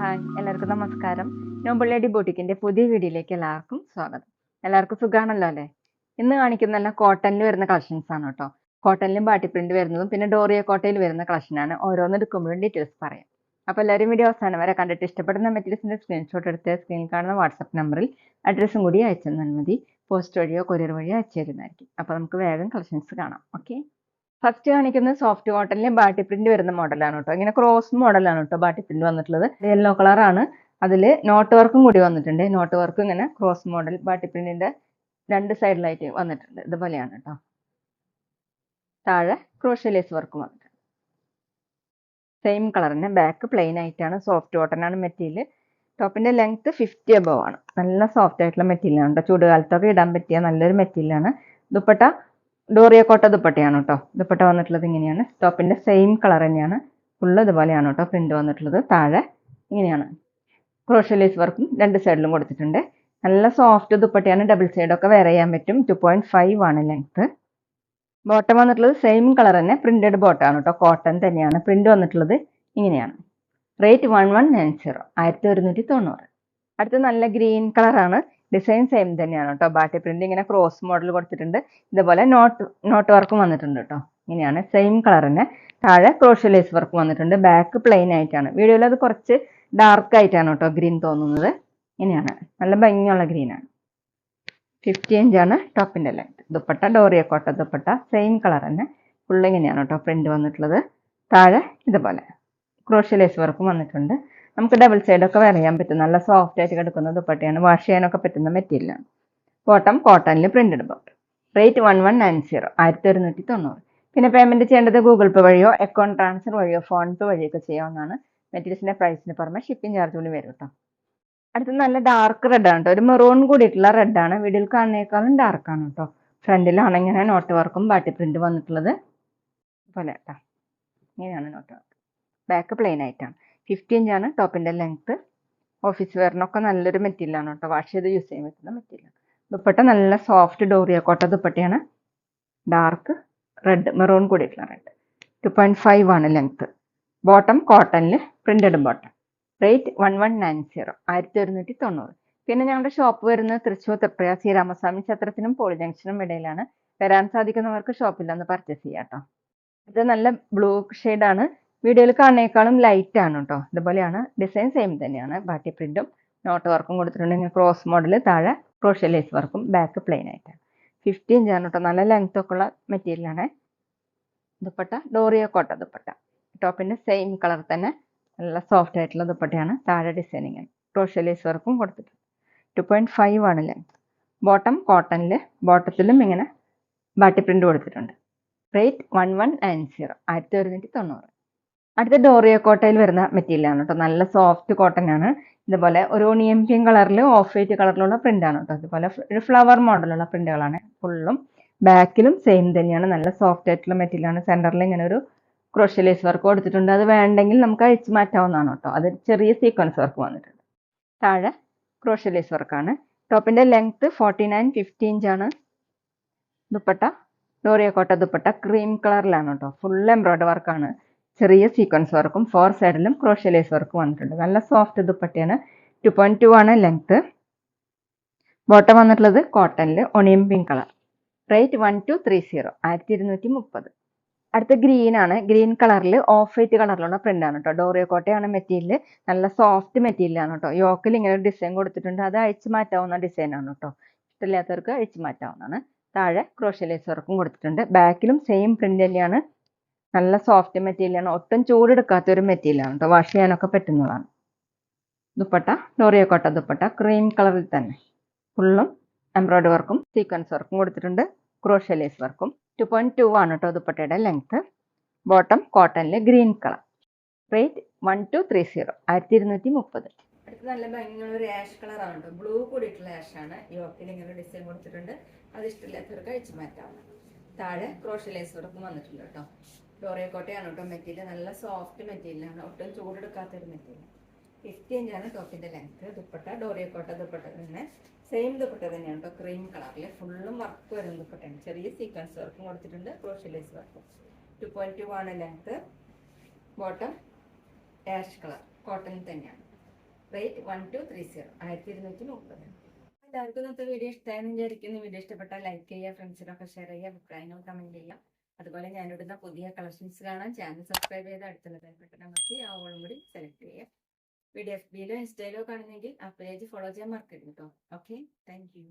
Hi, എല്ലാവർക്കും നമസ്കാരം. Noble lady ബൂട്ടിക്കിന്റെ പുതിയ വീഡിയോയിലേക്ക് എല്ലാവർക്കും സ്വാഗതം. എല്ലാവർക്കും സുഖാണല്ലോ അല്ലേ? ഇന്ന് കാണിക്കുന്ന എല്ലാം കോട്ടണിൽ വരുന്ന കളക്ഷൻസ് ആണ് കേട്ടോ. കോട്ടണിലും ബാട്ടി പ്രിന്റ് വരുന്നതും പിന്നെ ഡോറിയ കോട്ടയിൽ വരുന്ന കളക്ഷനാണ്. ഓരോന്ന് എടുക്കുമ്പോഴും ഡീറ്റെയിൽസ് പറയാം. അപ്പോൾ എല്ലാവരും വീഡിയോ അവസാനം വരെ കണ്ടിട്ട് ഇഷ്ടപ്പെടുന്ന മെറ്റീരിയൽസിന്റെ സ്ക്രീൻഷോട്ട് എടുത്ത് സ്ക്രീനിൽ കാണുന്ന വാട്സപ്പ് നമ്പറിൽ അഡ്രസ്സും കൂടി അയച്ചു തന്നാൽ മതി. പോസ്റ്റ് വഴിയോ കൊറിയർ വഴിയോ അയച്ചു തരുന്നതായിരിക്കും. അപ്പോൾ നമുക്ക് വേഗം കളക്ഷൻസ് കാണാം. ഓക്കെ. ഫസ്റ്റ് കാണിക്കുന്നത് സോഫ്റ്റ് കോട്ടണിൽ ബാട്ടി പ്രിന്റ് വരുന്ന മോഡലാണ് കേട്ടോ. ഇങ്ങനെ ക്രോസ് മോഡലാണ് കേട്ടോ ബാട്ടി പ്രിന്റ് വന്നിട്ടുള്ളത്. യെല്ലോ കളറാണ്. അതിൽ നോട്ട് വർക്കും കൂടി വന്നിട്ടുണ്ട്. നോട്ട് വർക്ക് ഇങ്ങനെ ക്രോസ് മോഡൽ ബാട്ടി പ്രിന്റിന്റെ രണ്ട് സൈഡിലായിട്ട് വന്നിട്ടുണ്ട്. ഇതുപോലെയാണ് കേട്ടോ. താഴെ ക്രോഷ്യ ലേസ് വർക്കും വന്നിട്ടുണ്ട്. സെയിം കളറിന് ബാക്ക് പ്ലെയിൻ ആയിട്ടാണ്. സോഫ്റ്റ് കോട്ടൺ ആണ് മെറ്റീരിയൽ. ടോപ്പിന്റെ ലെങ്ത് 50 above ആണ്. നല്ല സോഫ്റ്റ് ആയിട്ടുള്ള മെറ്റീരിയൽ ആണ് കേട്ടോ. ചൂടുകാലത്തൊക്കെ ഇടാൻ പറ്റിയ നല്ലൊരു മെറ്റീരിയലാണ്. ദുപ്പട്ട ഡോറിയ കോട്ട ദുപ്പട്ടയാണ് കേട്ടോ. ദുപ്പട്ട വന്നിട്ടുള്ളത് ഇങ്ങനെയാണ്. ടോപ്പിന്റെ സെയിം കളർ തന്നെയാണ്. ഫുള്ള് ഇതുപോലെയാണ് കേട്ടോ പ്രിന്റ് വന്നിട്ടുള്ളത്. താഴെ ഇങ്ങനെയാണ്. ക്രോഷ്യ ലേസ് വർക്കും രണ്ട് സൈഡിലും കൊടുത്തിട്ടുണ്ട്. നല്ല സോഫ്റ്റ് ദുപ്പട്ടയാണ്. ഡബിൾ സൈഡൊക്കെ വെയർ ചെയ്യാൻ പറ്റും. 2.5 ആണ് ലെങ്ത്. ബോട്ടം വന്നിട്ടുള്ളത് സെയിം കളർ തന്നെ. പ്രിന്റഡ് ബോട്ടമാണ് കേട്ടോ. കോട്ടൺ തന്നെയാണ്. പ്രിന്റ് വന്നിട്ടുള്ളത് ഇങ്ങനെയാണ്. റേറ്റ് 1190, 1190. അടുത്ത നല്ല ഗ്രീൻ കളറാണ്. ഡിസൈൻ സെയിം തന്നെയാണ് കേട്ടോ. ബാട്ടി പ്രിന്റ് ഇങ്ങനെ ക്രോസ് മോഡൽ കൊടുത്തിട്ടുണ്ട്. ഇതുപോലെ നോട്ട് വർക്കും വന്നിട്ടുണ്ട് കേട്ടോ. ഇങ്ങനെയാണ്. സെയിം കളർ തന്നെ. താഴെ ക്രോഷ്യ ലേസ് വർക്ക് വന്നിട്ടുണ്ട്. ബാക്ക് പ്ലെയിൻ ആയിട്ടാണ്. വീഡിയോയിൽ അത് കുറച്ച് ഡാർക്ക് ആയിട്ടാണ് കേട്ടോ ഗ്രീൻ തോന്നുന്നത്. ഇങ്ങനെയാണ്. നല്ല ഭംഗിയുള്ള ഗ്രീനാണ്. 50 ഇഞ്ചാണ് ടോപ്പിന്റെ ലെങ്ത്. ദുപ്പട്ട ഡോറിയ കോട്ട ദുപ്പട്ട സെയിം കളർ തന്നെ. ഫുള്ള് ഇങ്ങനെയാണ് കേട്ടോ പ്രിന്റ് വന്നിട്ടുള്ളത്. താഴെ ഇതുപോലെ ക്രോഷ്യ ലേസ് വർക്കും വന്നിട്ടുണ്ട്. നമുക്ക് ഡബിൾ സൈഡൊക്കെ വെയർ ചെയ്യാൻ പറ്റും. നല്ല സോഫ്റ്റ് ആയിട്ട് കിടക്കുന്ന ദുപ്പട്ടയാണ്. വാഷ് ചെയ്യാനൊക്കെ പറ്റുന്ന മെറ്റീരിയലാണ്. ബോട്ടം കോട്ടണിൽ പ്രിന്റഡ് ബോട്ടം. റേറ്റ് 1190, 1190. പിന്നെ പേയ്മെന്റ് ചെയ്യേണ്ടത് ഗൂഗിൾ പേ വഴിയോ അക്കൗണ്ട് ട്രാൻസ്ഫർ വഴിയോ ഫോൺ പേ വഴിയൊക്കെ ചെയ്യാവുന്നതാണ്. മെറ്റീരിയൽസിന്റെ പ്രൈസിന് പുറമെ ഷിപ്പിംഗ് ചാർജ് കൂടി വരും കേട്ടോ. അടുത്ത നല്ല ഡാർക്ക് റെഡ് ആണ് കേട്ടോ. ഒരു മെറൂൺ കൂടിയിട്ടുള്ള റെഡ് ആണ്. വീഡിയോയിൽ കാണുന്നേക്കാളും ഡാർക്ക് ആണ് കേട്ടോ. ഫ്രണ്ടിലാണ് ഇങ്ങനെ നോട്ട് വർക്കും ബാട്ടി പ്രിന്റ് വന്നിട്ടുള്ളത്. പോലെ കേട്ടോ. ഇങ്ങനെയാണ് നോട്ട് വർക്ക്. ബാക്ക് പ്ലെയിൻ ആയിട്ടാണ്. 50 ഇഞ്ചാണ് ടോപ്പിന്റെ ലെങ്ത്. ഓഫീസ് വെയറിനൊക്കെ നല്ലൊരു മെറ്റീരിയലാണ് കേട്ടോ. വാഷ് ചെയ്ത് യൂസ് ചെയ്യാൻ പറ്റുന്ന മെറ്റീരിയൽ. ദുപ്പട്ട നല്ല സോഫ്റ്റ് ഡോറിയ കോട്ട ദുപ്പട്ടയാണ്. ഡാർക്ക് റെഡ്, മെറൂൺ കൂടിയിട്ടുള്ള റെഡ്. 2.5 ആണ് ലെങ്ത്. ബോട്ടം കോട്ടണിൽ പ്രിന്റഡ് ബോട്ടം. റേറ്റ് 1190, 1190. പിന്നെ ഞങ്ങളുടെ ഷോപ്പ് വരുന്നത് തൃശ്ശൂർ തൃപ്രയ ശ്രീരാമസ്വാമി ക്ഷേത്രത്തിനും പോളി ജംഗ്ഷനും ഇടയിലാണ്. വരാൻ സാധിക്കുന്നവർക്ക് ഷോപ്പിൽ നിന്ന് പർച്ചേസ് ചെയ്യാം കേട്ടോ. ഇത് നല്ല ബ്ലൂ ഷെയ്ഡാണ്. വീഡിയോയിൽ കാണുന്നേക്കാളും ലൈറ്റ് ആണ് കേട്ടോ. ഇതുപോലെയാണ്. ഡിസൈൻ സെയിം തന്നെയാണ്. ബാട്ടി പ്രിന്റും നോട്ട് വർക്കും കൊടുത്തിട്ടുണ്ട്. ഇങ്ങനെ ക്രോസ് മോഡൽ. താഴെ ക്രോഷ്യ ലേസ് വർക്കും ബാക്ക് പ്ലെയിൻ ആയിട്ടാണ്. 50 ഇഞ്ചാണ് കേട്ടോ. നല്ല ലെങ്ത് ഒക്കെ ഉള്ള മെറ്റീരിയലാണ്. ദുപ്പട്ട ഡോറിയ കോട്ട ദുപ്പട്ട. ടോപ്പിന്റെ സെയിം കളർ തന്നെ. നല്ല സോഫ്റ്റ് ആയിട്ടുള്ള ദുപ്പട്ടയാണ്. താഴെ ഡിസൈനിങ് ക്രോഷ്യ ലേസ് വർക്കും കൊടുത്തിട്ടുണ്ട്. 2.5 ആണ് ലെങ്ത്. ബോട്ടം കോട്ടണിൽ ബോട്ടത്തിലും ഇങ്ങനെ ബാട്ടി പ്രിന്റ് കൊടുത്തിട്ടുണ്ട്. റേറ്റ് 1190, 1190. അടുത്ത ഡോറിയ കോട്ടയിൽ വരുന്ന മെറ്റീരിയലാണ് കേട്ടോ. നല്ല സോഫ്റ്റ് കോട്ടൺ ആണ്. ഇതുപോലെ ഒരു ഓണിയൻ പിങ്ക് കളറിൽ ഓഫ് വൈറ്റ് കളറിലുള്ള പ്രിന്റ് ആണ് കേട്ടോ. ഇതുപോലെ ഒരു ഫ്ലവർ മോഡലുള്ള പ്രിന്റുകളാണ് ഫുള്ളും. ബാക്കിലും സെയിം തന്നെയാണ്. നല്ല സോഫ്റ്റ് ആയിട്ടുള്ള മെറ്റീരിയൽ ആണ്. സെന്ററിൽ ഇങ്ങനെ ഒരു ക്രോഷ്യ ലേസ് വർക്ക് കൊടുത്തിട്ടുണ്ട്. അത് വേണ്ടെങ്കിൽ നമുക്ക് അഴിച്ചു മാറ്റാവുന്നതാണ് കേട്ടോ. അത് ചെറിയ സീക്വൻസ് വർക്ക് വന്നിട്ടുണ്ട്. താഴെ ക്രോഷ്യ ലേസ് വർക്കാണ്. ടോപ്പിന്റെ ലെങ്ത് 49, 50 ഇഞ്ചാണ്. ദുപ്പട്ട ഡോറിയ കോട്ട ദുപ്പട്ട ക്രീം കളറിലാണ് കേട്ടോ. ഫുൾ എംബ്രോയിഡറി വർക്കാണ്. ചെറിയ സീക്വൻസ് വർക്കും 4 സൈഡിലും ക്രോഷ്യ ലേസ് വർക്കും വന്നിട്ടുണ്ട്. നല്ല സോഫ്റ്റ് ദുപ്പട്ടയാണ്. 2.2 ആണ് ലെങ്ത്. ബോട്ടം വന്നിട്ടുള്ളത് കോട്ടണിൽ ഒണിയൻ പിങ്ക് കളർ. റേറ്റ് 1230, 1230. അടുത്ത ഗ്രീൻ ആണ്. ഗ്രീൻ കളറിൽ ഓഫ് വൈറ്റ് കളറിലുള്ള പ്രിന്റ് ആണ് കേട്ടോ. ഡോറിയ കോട്ടയാണ് മെറ്റീരിയൽ. നല്ല സോഫ്റ്റ് മെറ്റീരിയൽ ആണ് കേട്ടോ. യോക്കിൽ ഇങ്ങനെ ഒരു ഡിസൈൻ കൊടുത്തിട്ടുണ്ട്. അത് അഴിച്ചു മാറ്റാവുന്ന ഡിസൈൻ ആണ് കേട്ടോ. ഇഷ്ടമില്ലാത്തവർക്ക് അഴിച്ചു മാറ്റാവുന്നതാണ്. താഴെ ക്രോഷ്യ ലേസ് വർക്കും കൊടുത്തിട്ടുണ്ട്. ബാക്കിലും സെയിം പ്രിന്റ് തന്നെയാണ്. നല്ല സോഫ്റ്റ് മെറ്റീരിയലാണ്. ഒട്ടും ചൂടെടുക്കാത്ത ഒരു മെറ്റീരിയലാണ് കേട്ടോ. വാഷ് ചെയ്യാനൊക്കെ പറ്റുന്നതാണ്. ദുപ്പട്ട ഡോറിയ കോട്ട ദുപ്പട്ട ക്രീം കളറിൽ തന്നെ. ഫുള്ളും എംബ്രോയിഡറി വർക്കും സീക്വൻസ് വർക്കും കൊടുത്തിട്ടുണ്ട്. ക്രോഷ്യ ലേസ് വർക്കും. 2.2 ആണ് കേട്ടോ ദുപ്പട്ടയുടെ ലെങ്ത്. ബോട്ടം കോട്ടണിൽ ഗ്രീൻ കളർ. റേറ്റ് 1230, 1230. അടുത്ത നല്ല ഭംഗിയുള്ള ഒരു ആഷ് കളറാണ് കേട്ടോ. ബ്ലൂ കൂടിയിട്ടുള്ള ആഷാണ്. യോക്കിൽ ഇങ്ങനെ ഡിസൈൻ കൊടുത്തിട്ടുണ്ട്. അത് ഇഷ്ടമില്ലാത്തവർക്ക് അഴിച്ചു മാറ്റാവുന്ന. താഴെ ക്രോഷ്യ ലേസ് വർക്കും വന്നിട്ടുണ്ട് കേട്ടോ. ഡോറിയ കോട്ടയാണ് കേട്ടോ മെറ്റീരിയൽ. നല്ല സോഫ്റ്റ് മെറ്റീരിയലാണ്. ഒട്ടും ചൂടെടുക്കാത്തൊരു മെറ്റീരിയൽ. 50 ഇഞ്ചാണ് ടോപ്പിന്റെ ലെങ്ത്. ദുപ്പട്ട ഡോറിയ കോട്ട ദുപ്പട്ട തന്നെ. സെയിം ദുപ്പട്ട തന്നെയാണ് കേട്ടോ. ക്രീം കളറിൽ ഫുള്ളും വർക്ക് വരുന്ന ദുപ്പട്ടയാണ്. ചെറിയ സീക്വൻസ് വർക്കും കൊടുത്തിട്ടുണ്ട്. ക്രോഷ്യ ലേസ് വർക്കും. 2.2 ആണ് length. Bottom ash colour cotton തന്നെയാണ്. റേറ്റ് 1230, 1230. എല്ലാവർക്കും ഇന്നത്തെ വീഡിയോ ഇഷ്ടമായെന്ന് വിചാരിക്കുന്നു. വീഡിയോ ഇഷ്ടപ്പെട്ടാൽ ലൈക്ക് ചെയ്യുക, ഫ്രണ്ട്സിനൊക്കെ ഷെയർ ചെയ്യുക, അഭിപ്രായങ്ങൾ കമന്റ് ചെയ്യുക. അതുപോലെ ഞാനിടുന്ന പുതിയ കളക്ഷൻസ് കാണാൻ ചാനൽ സബ്സ്ക്രൈബ് ചെയ്ത് അടുത്തുള്ള ബെൽബട്ടൺ അമർത്തി ആ ഓളും കൂടി സെലക്ട് ചെയ്യുക. വീഡിയോ FB-ലോ ഇൻസ്റ്റയിലോ കാണുന്നെങ്കിൽ ആ പേജ് ഫോളോ ചെയ്യാൻ മറക്കരുത് കേട്ടോ. Okay, thank you.